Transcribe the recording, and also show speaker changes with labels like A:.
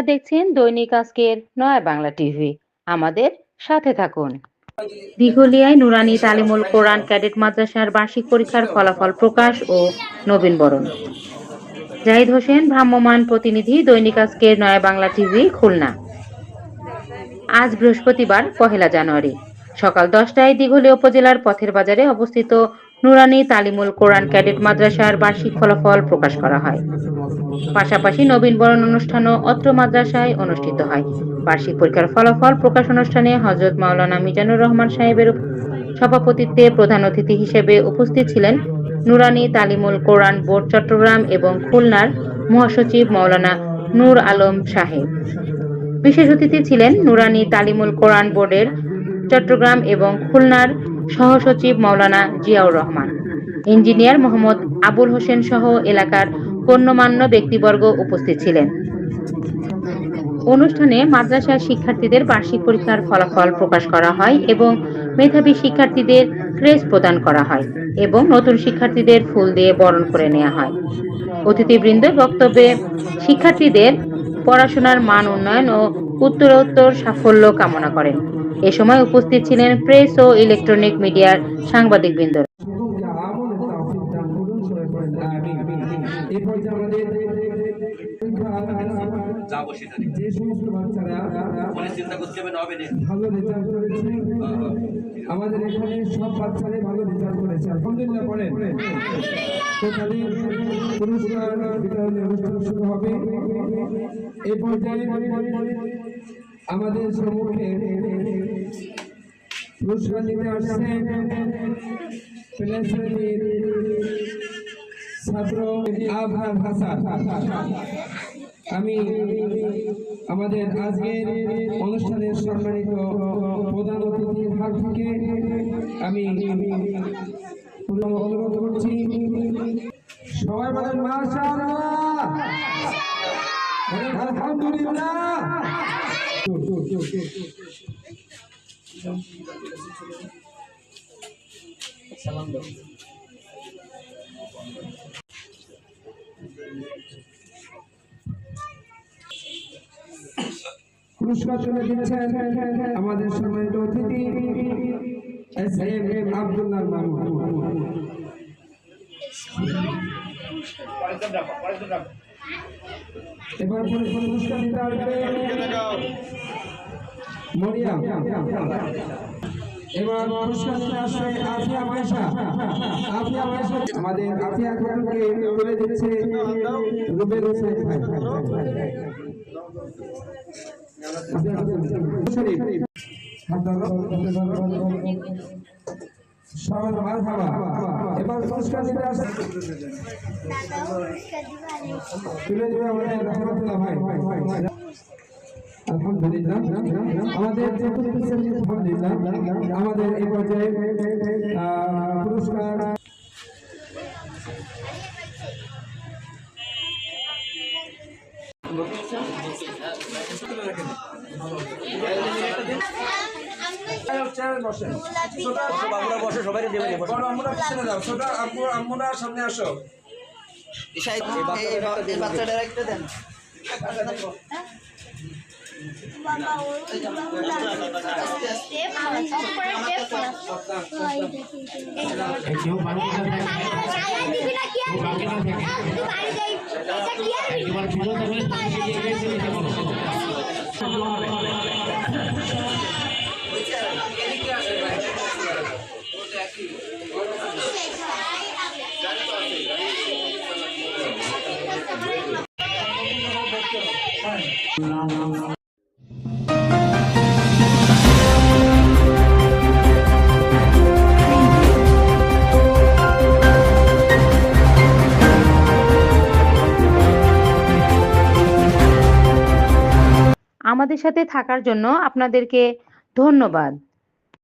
A: আপনারা দেখছেন দৈনিক আজকের নয়া বাংলা টিভি। আমাদের সাথে থাকুন। দিঘলিয়ায় নুরানি তালিমুল কোরআন ক্যাডেট মাদ্রাসার বার্ষিক পরীক্ষার ফলাফল প্রকাশ ও নবীনবরণ। জাহিদ হোসেন, ভ্রাম্যমাণ প্রতিনিধি, দৈনিক আজকের নয়া বাংলা টিভি, খুলনা। আজ বৃহস্পতিবার 1 জানুয়ারি সকাল 10টায় দিঘলিয়া উপজেলার পথের বাজারে অবস্থিত নুরানি তালিমুল কোরআন ক্যাডেট মাদ্রাসার বার্ষিক ফলাফল প্রকাশ করা হয়। পাশাপাশি নবীনবরণ অনুষ্ঠানও অত্র মাদ্রাসায় অনুষ্ঠিত হয়। বার্ষিক পরীক্ষার ফলাফল প্রকাশ অনুষ্ঠানে হযরত মাওলানা মিজানুর রহমান সাহেবের সভাপতিত্বে প্রধান অতিথি হিসেবে উপস্থিত ছিলেন নুরানি তালিমুল কোরআন বোর্ড চট্টগ্রাম এবং খুলনার মহাসচিব মাওলানা নূর আলম সাহেব। বিশেষ অতিথি ছিলেন নুরানি তালিমুল কোরআন বোর্ডের চট্টগ্রাম এবং খুলনার সহসচিব মাওলানা জিয়াউর রহমান, ইঞ্জিনিয়ার মোহাম্মদ আবুল হোসেন সহ এলাকার গণ্যমান্য ব্যক্তিবর্গ উপস্থিত ছিলেন। অনুষ্ঠানে মাদ্রাসার শিক্ষার্থীদের বার্ষিক পরীক্ষার ফলাফল প্রকাশ করা হয় এবং মেধাবী শিক্ষার্থীদের ক্রেস্ট প্রদান করা হয় এবং নতুন শিক্ষার্থীদের ফুল দিয়ে বরণ করে নেওয়া হয়। অতিথিবৃন্দের বক্তব্যে শিক্ষার্থীদের পড়াশোনার মান উন্নয়ন ও উত্তরোত্তর সাফল্য কামনা করেন। এ সময় উপস্থিত ছিলেন প্রেস ও ইলেকট্রনিক মিডিয়ার সাংবাদিকবৃন্দ।
B: যে সমস্ত বাচ্চারা ভালো রেজাল্ট করেছে, আমাদের এখানে সব বাচ্চারাই ভালো রেজাল্ট করেছে, আলহামদুলিল্লাহ বলেন। তো তাদের পুরস্কার বিতরণের অনুষ্ঠান শুরু হবে। এই পর্যায়ে আমাদের সম্মুখে পুরস্কার নিতে আসছেন প্লে শ্রেণীর ছাত্র আবহার হাসান। আমি আমাদের আজকের অনুষ্ঠানের সম্মানিত প্রধান অতিথির হাত থেকে আমি অনুরোধ করছি, সবাই বলেন মাশাআল্লাহ, আলহামদুলিল্লাহ। সালাম দাও। পুরস্কার তুলে দিচ্ছেন আমাদের সম্মানিত অতিথি এস.এম. আব্দুল্লাহ মামুন। এবার পুরস্কার দিতে আসবে মরিয়াম। এবার পুরস্কার দিতে আসবে আফিয়া মাইশা। আমাদের আফিয়া খাতুনকে তুলে দিচ্ছে রুবেল হোসেন ভাই। এবার পুরস্কার দিতে আসছে তুলে দেবে আমাদের রহমতুল্লাহ ভাই। আলহামদুলিল্লাহ আমাদের আলহামদুলিল্লাহ আমাদের এই পর্যায়ে পুরস্কার সামনে আসো।
A: আমাদের সাথে থাকার জন্য আপনাদেরকে ধন্যবাদ।